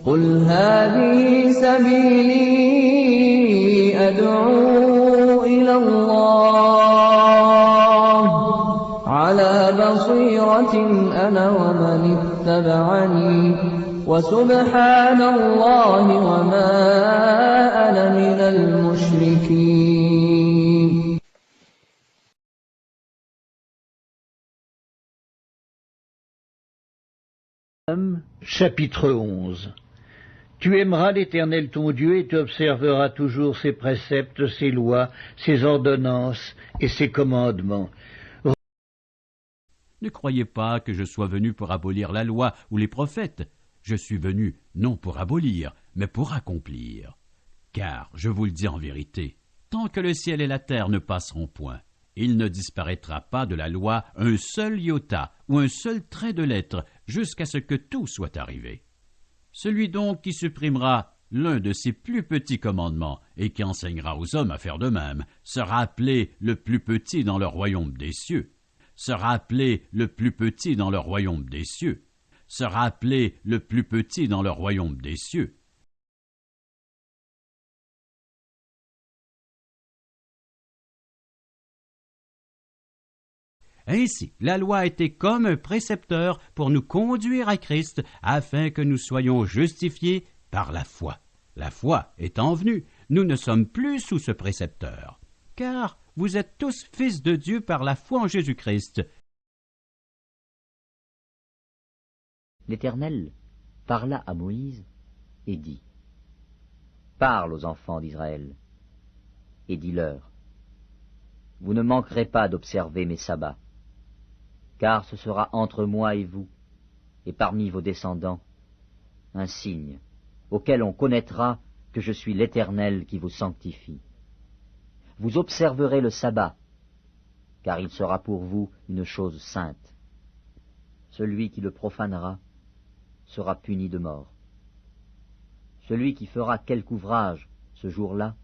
قل هذه سبيلي أدعو إلى الله على بصيرة أنا ومن اتبعني وسبحان الله وما أنا من المشركين. Chapitre 11. Tu aimeras l'Éternel ton Dieu et tu observeras toujours ses préceptes, ses lois, ses ordonnances et ses commandements. Ne croyez pas que je sois venu pour abolir la loi ou les prophètes. Je suis venu non pour abolir, mais pour accomplir. Car, je vous le dis en vérité, tant que le ciel et la terre ne passeront point, il ne disparaîtra pas de la loi un seul iota ou un seul trait de lettre jusqu'à ce que tout soit arrivé. Celui donc qui supprimera l'un de ses plus petits commandements et qui enseignera aux hommes à faire de même sera appelé le plus petit dans le royaume des cieux. Sera appelé le plus petit dans le royaume des cieux. Sera appelé le plus petit dans le royaume des cieux. Ainsi, la loi était comme un précepteur pour nous conduire à Christ, afin que nous soyons justifiés par la foi. La foi étant venue, nous ne sommes plus sous ce précepteur, car vous êtes tous fils de Dieu par la foi en Jésus-Christ. L'Éternel parla à Moïse et dit : Parle aux enfants d'Israël, et dis-leur : Vous ne manquerez pas d'observer mes sabbats, car ce sera entre moi et vous, et parmi vos descendants, un signe, auquel on connaîtra que je suis l'Éternel qui vous sanctifie. Vous observerez le sabbat, car il sera pour vous une chose sainte. Celui qui le profanera sera puni de mort. Celui qui fera quelque ouvrage ce jour-là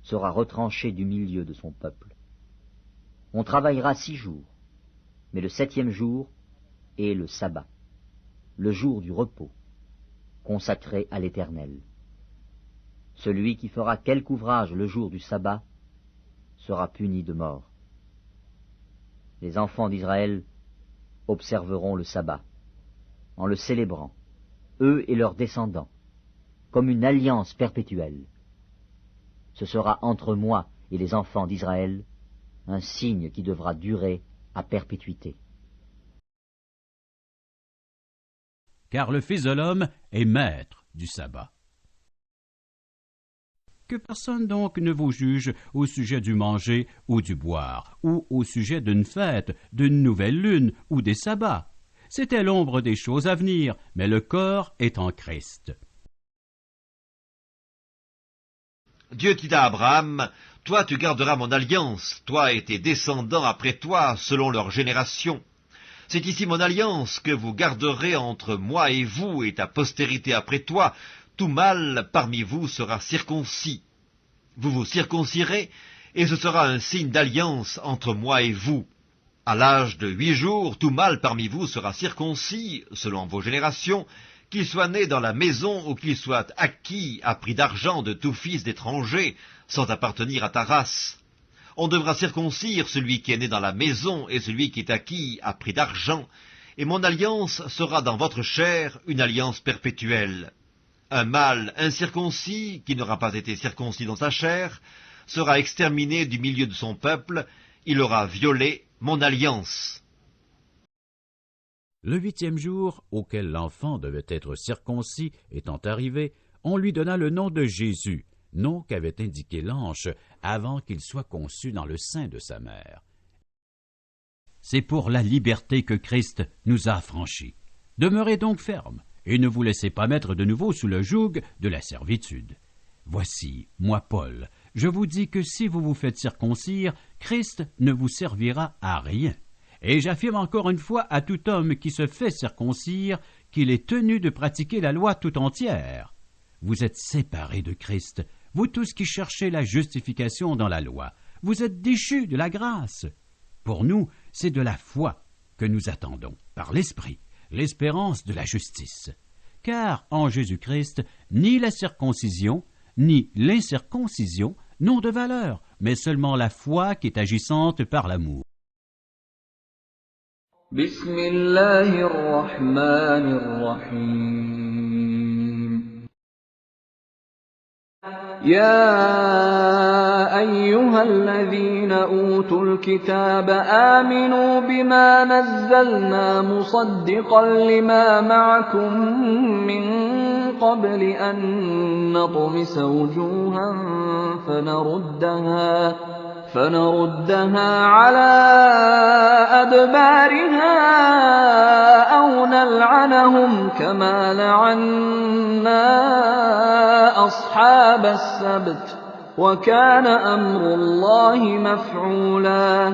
sera retranché du milieu de son peuple. On travaillera 6 jours, mais le 7e jour est le sabbat, le jour du repos, consacré à l'Éternel. Celui qui fera quelque ouvrage le jour du sabbat sera puni de mort. Les enfants d'Israël observeront le sabbat, en le célébrant, eux et leurs descendants, comme une alliance perpétuelle. Ce sera entre moi et les enfants d'Israël un signe qui devra durer à perpétuité. Car le Fils de l'homme est maître du sabbat. Que personne donc ne vous juge au sujet du manger ou du boire, ou au sujet d'une fête, d'une nouvelle lune ou des sabbats. C'était l'ombre des choses à venir, mais le corps est en Christ. Dieu dit à Abraham : Toi tu garderas mon alliance, toi et tes descendants après toi, selon leur génération. C'est ici mon alliance que vous garderez entre moi et vous et ta postérité après toi. Tout mâle parmi vous sera circoncis. Vous vous circoncirez, et ce sera un signe d'alliance entre moi et vous. À l'âge de 8 jours, tout mâle parmi vous sera circoncis, selon vos générations, qu'il soit né dans la maison ou qu'il soit acquis à prix d'argent de tout fils d'étranger, sans appartenir à ta race. On devra circoncire celui qui est né dans la maison et celui qui est acquis à prix d'argent, et mon alliance sera dans votre chair une alliance perpétuelle. Un mâle incirconcis, qui n'aura pas été circoncis dans sa chair, sera exterminé du milieu de son peuple, il aura violé mon alliance. Le 8e jour, auquel l'enfant devait être circoncis étant arrivé, on lui donna le nom de Jésus, nom qu'avait indiqué l'ange avant qu'il soit conçu dans le sein de sa mère. C'est pour la liberté que Christ nous a affranchis. Demeurez donc fermes, et ne vous laissez pas mettre de nouveau sous le joug de la servitude. Voici, moi Paul, je vous dis que si vous vous faites circoncire, Christ ne vous servira à rien. Et j'affirme encore une fois à tout homme qui se fait circoncire qu'il est tenu de pratiquer la loi tout entière. Vous êtes séparés de Christ, vous tous qui cherchez la justification dans la loi. Vous êtes déchus de la grâce. Pour nous, c'est de la foi que nous attendons, par l'Esprit, l'espérance de la justice. car en Jésus-Christ, ni la circoncision, ni l'incirconcision n'ont de valeur, mais seulement la foi qui est agissante par l'amour. بسم الله الرحمن الرحيم يا أيها الذين أوتوا الكتاب آمنوا بما نزلنا مصدقا لما معكم من قبل أن نطمس وجوها فنردها على أدبارها أو نلعنهم كما لعنا أصحاب السبت وكان أمر الله مفعولا